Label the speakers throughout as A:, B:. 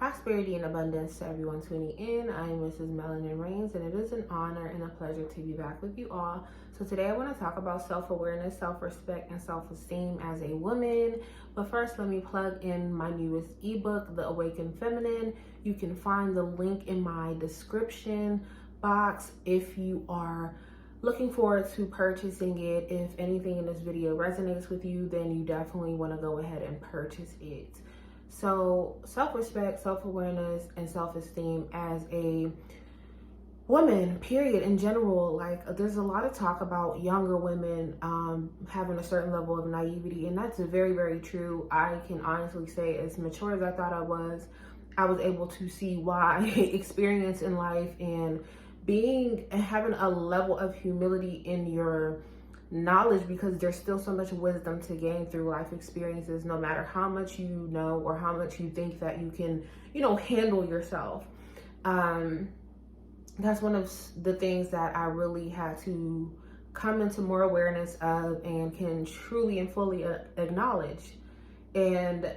A: Prosperity and abundance to everyone tuning in. I am Mrs.Melanin Reigns, and it is an honor and a pleasure to be back with you all. So today I want to talk about self-awareness, self-respect, and self-esteem as a woman. But first, let me plug in my newest ebook, The Awakened Feminine. You can find the link in my description box if you are looking forward to purchasing it. If anything in this video resonates with you, then you definitely want to go ahead and purchase it. So self-respect, self-awareness, and self-esteem as a woman, period, in general, like there's a lot of talk about younger women having a certain level of naivety, and that's very, very true. I can honestly say, as mature as I thought I was able to see why experience in life and having a level of humility in your knowledge, because there's still so much wisdom to gain through life experiences, no matter how much you know or how much you think that you can, handle yourself. That's one of the things that I really had to come into more awareness of and can truly and fully acknowledge. And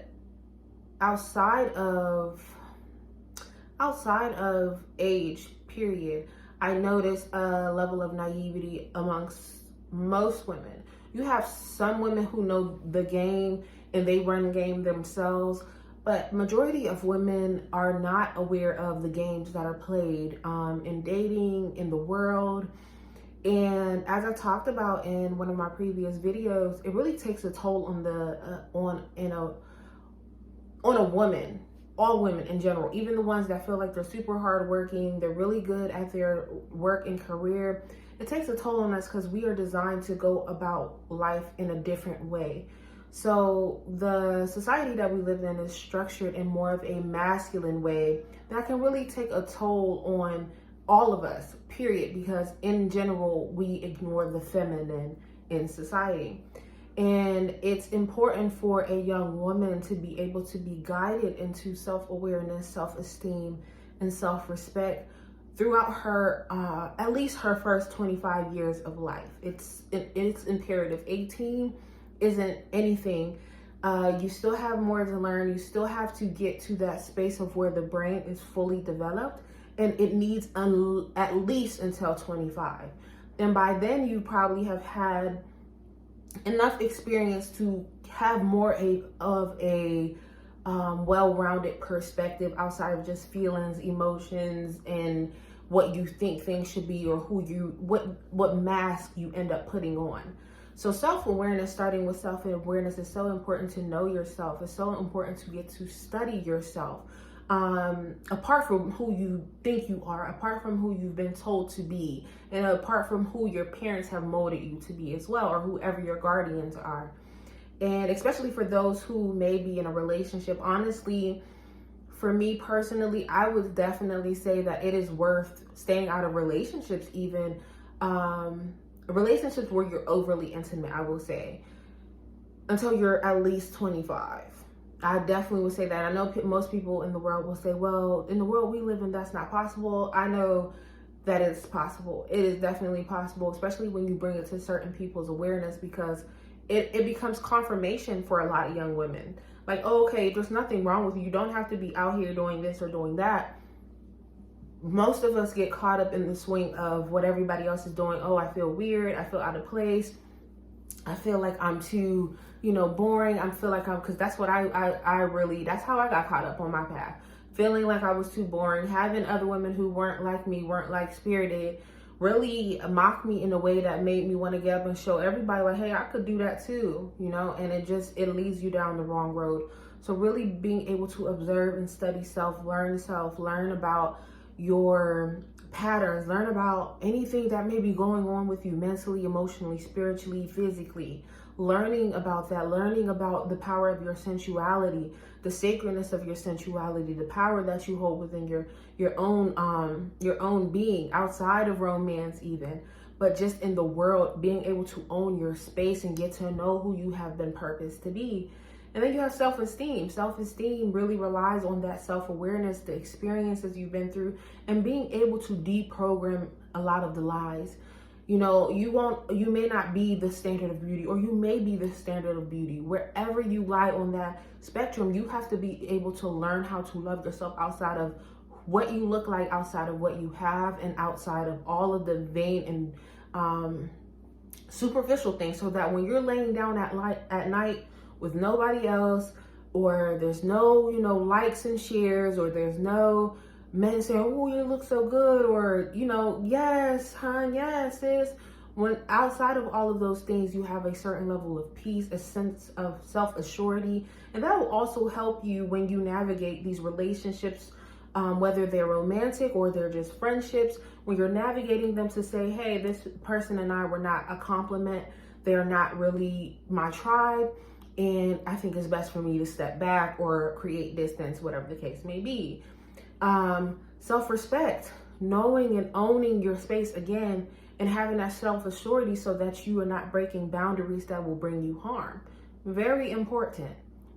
A: outside of age, period, I noticed a level of naivety amongst most women. You have some women who know the game and they run game themselves, but majority of women are not aware of the games that are played in dating, in the world. And as I talked about in one of my previous videos, it really takes a toll on a woman, all women in general, even the ones that feel like they're super hardworking, they're really good at their work and career. It takes a toll on us because we are designed to go about life in a different way. So the society that we live in is structured in more of a masculine way that can really take a toll on all of us, period, because in general, we ignore the feminine in society. And it's important for a young woman to be able to be guided into self-awareness, self-esteem, and self-respect throughout her, at least her first 25 years of life. It's imperative. 18 isn't anything. You still have more to learn. You still have to get to that space of where the brain is fully developed, and it needs at least until 25. And by then you probably have had enough experience to have more of a well-rounded perspective outside of just feelings, emotions, and what you think things should be, or what mask you end up putting on. So self-awareness, starting with self-awareness, is so important to know yourself. It's so important to get to study yourself. Apart from who you think you are, apart from who you've been told to be, and apart from who your parents have molded you to be as well, or whoever your guardians are. And especially for those who may be in a relationship, honestly, for me personally, I would definitely say that it is worth staying out of relationships, even relationships where you're overly intimate, I will say, until you're at least 25. I definitely would say that. I know most people in the world will say, well, in the world we live in, that's not possible. I know that it's possible. It is definitely possible, especially when you bring it to certain people's awareness, because it becomes confirmation for a lot of young women. Like, oh, okay, there's nothing wrong with you. You don't have to be out here doing this or doing that. Most of us get caught up in the swing of what everybody else is doing. Oh, I feel weird. I feel out of place. I feel like I'm too, boring. I feel like because that's what that's how I got caught up on my path. Feeling like I was too boring, having other women who weren't like me, weren't like spirited, really mock me in a way that made me want to get up and show everybody like, hey, I could do that too, and it leads you down the wrong road. So really being able to observe and study self, learn about your patterns, learn about anything that may be going on with you mentally, emotionally, spiritually, physically, learning about that, learning about the power of your sensuality, the sacredness of your sensuality, the power that you hold within your own being, outside of romance even, but just in the world, being able to own your space and get to know who you have been purposed to be. And then you have self-esteem. Self-esteem really relies on that self-awareness, the experiences you've been through, and being able to deprogram a lot of the lies. You know, you may not be the standard of beauty, or you may be the standard of beauty. Wherever you lie on that spectrum, you have to be able to learn how to love yourself outside of what you look like, outside of what you have, and outside of all of the vain and superficial things, so that when you're laying down at night with nobody else, or there's no, you know, likes and shares, or there's no men saying, oh, you look so good, or, you know, yes, hon, yes, sis. When outside of all of those things, you have a certain level of peace, a sense of self-assurity, and that will also help you when you navigate these relationships, whether they're romantic or they're just friendships. When you're navigating them, to say, hey, this person and I were not a compliment. They're not really my tribe. And I think it's best for me to step back or create distance, whatever the case may be. Self-respect, knowing and owning your space again, and having that self-assurity so that you are not breaking boundaries that will bring you harm. Very important.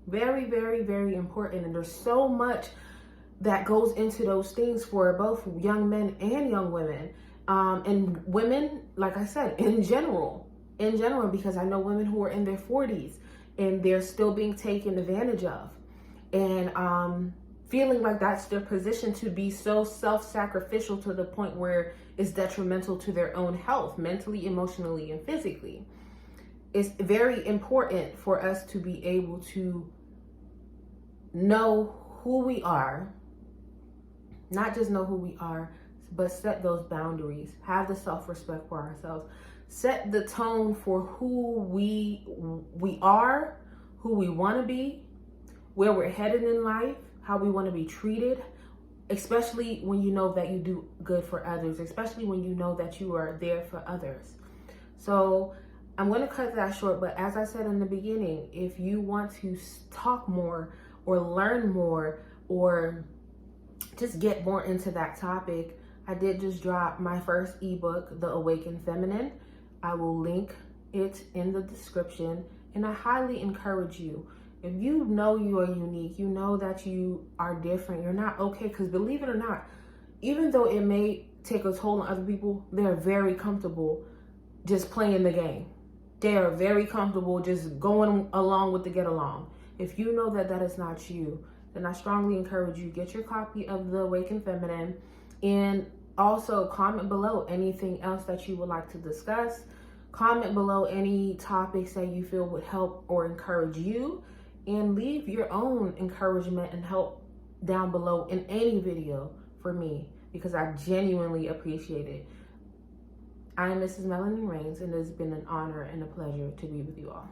A: Very, very, very important. And there's so much that goes into those things for both young men and young women. And women, like I said, in general, because I know women who are in their 40s and they're still being taken advantage of. And feeling like that's their position, to be so self-sacrificial to the point where it's detrimental to their own health, mentally, emotionally, and physically. It's very important for us to be able to know who we are, not just know who we are, but set those boundaries, have the self-respect for ourselves, set the tone for who we are, who we want to be, where we're headed in life, how we want to be treated, especially when you know that you do good for others, especially when you know that you are there for others. So I'm going to cut that short, but as I said in the beginning, if you want to talk more or learn more or just get more into that topic, I did just drop my first ebook, The Awakened Feminine. I will link it in the description, and I highly encourage you. If you know you are unique, you know that you are different, you're not okay, because believe it or not, even though it may take a toll on other people, they're very comfortable just playing the game. They are very comfortable just going along with the get along. If you know that that is not you, then I strongly encourage you, get your copy of The Awakened Feminine, and also comment below anything else that you would like to discuss. Comment below any topics that you feel would help or encourage you, and leave your own encouragement and help down below in any video for me, because I genuinely appreciate it. I am Mrs. Melanin Reigns, and it has been an honor and a pleasure to be with you all.